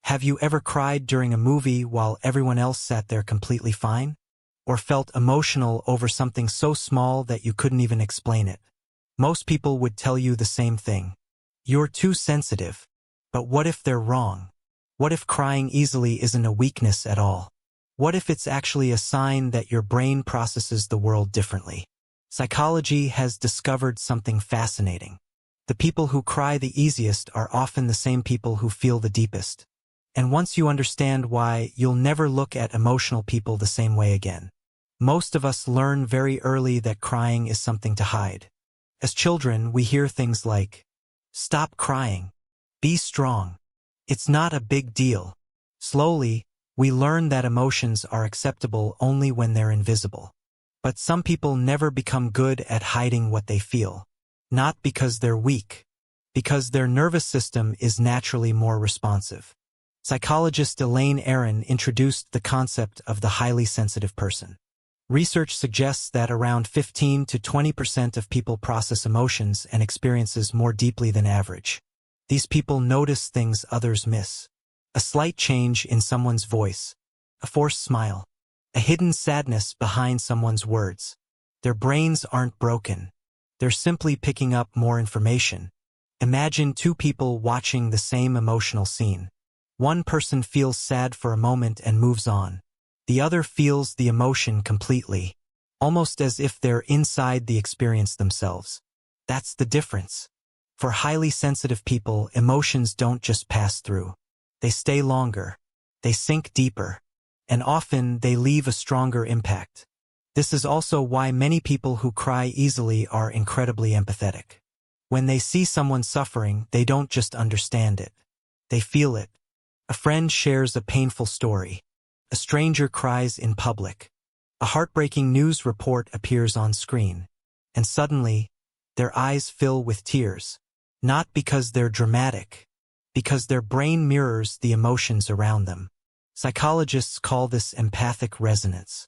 Have you ever cried during a movie while everyone else sat there completely fine? Or felt emotional over something so small that you couldn't even explain it? Most people would tell you the same thing. You're too sensitive. But what if they're wrong? What if crying easily isn't a weakness at all? What if it's actually a sign that your brain processes the world differently? Psychology has discovered something fascinating. The people who cry the easiest are often the same people who feel the deepest. And once you understand why, you'll never look at emotional people the same way again. Most of us learn very early that crying is something to hide. As children, we hear things like, "Stop crying. Be strong. It's not a big deal." Slowly, we learn that emotions are acceptable only when they're invisible. But some people never become good at hiding what they feel. Not because they're weak, because their nervous system is naturally more responsive. Psychologist Elaine Aron introduced the concept of the highly sensitive person. Research suggests that around 15 to 20% of people process emotions and experiences more deeply than average. These people notice things others miss. A slight change in someone's voice, a forced smile, a hidden sadness behind someone's words. Their brains aren't broken. They're simply picking up more information. Imagine two people watching the same emotional scene. One person feels sad for a moment and moves on. The other feels the emotion completely, almost as if they're inside the experience themselves. That's the difference. For highly sensitive people, emotions don't just pass through. They stay longer. They sink deeper. And often they leave a stronger impact. This is also why many people who cry easily are incredibly empathetic. When they see someone suffering, they don't just understand it. They feel it. A friend shares a painful story. A stranger cries in public. A heartbreaking news report appears on screen. And suddenly, their eyes fill with tears. Not because they're dramatic, because their brain mirrors the emotions around them. Psychologists call this empathic resonance.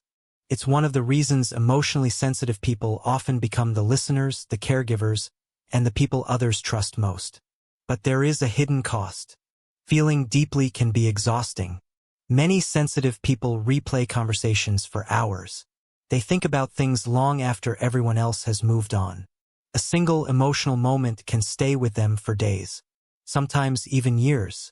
It's one of the reasons emotionally sensitive people often become the listeners, the caregivers, and the people others trust most. But there is a hidden cost. Feeling deeply can be exhausting. Many sensitive people replay conversations for hours. They think about things long after everyone else has moved on. A single emotional moment can stay with them for days, sometimes even years.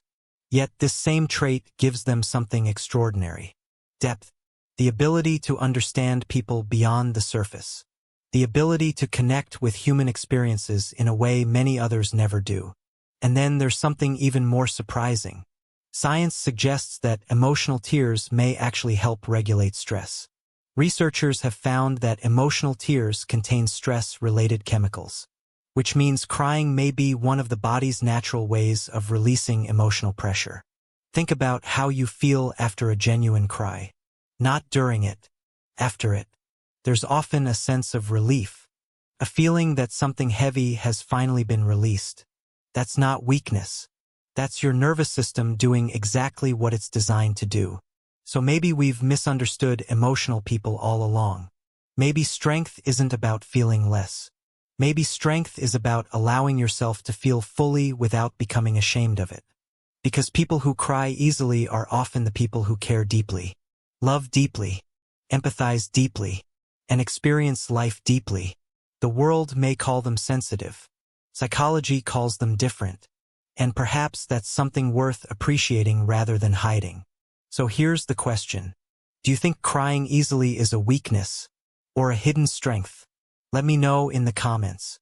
Yet this same trait gives them something extraordinary. Depth. The ability to understand people beyond the surface. The ability to connect with human experiences in a way many others never do. And then there's something even more surprising. Science suggests that emotional tears may actually help regulate stress. Researchers have found that emotional tears contain stress-related chemicals, which means crying may be one of the body's natural ways of releasing emotional pressure. Think about how you feel after a genuine cry. Not during it, after it. There's often a sense of relief, a feeling that something heavy has finally been released. That's not weakness. That's your nervous system doing exactly what it's designed to do. So maybe we've misunderstood emotional people all along. Maybe strength isn't about feeling less. Maybe strength is about allowing yourself to feel fully without becoming ashamed of it. Because people who cry easily are often the people who care deeply, love deeply, empathize deeply, and experience life deeply. The world may call them sensitive. Psychology calls them different. And perhaps that's something worth appreciating rather than hiding. So here's the question. Do you think crying easily is a weakness or a hidden strength? Let me know in the comments.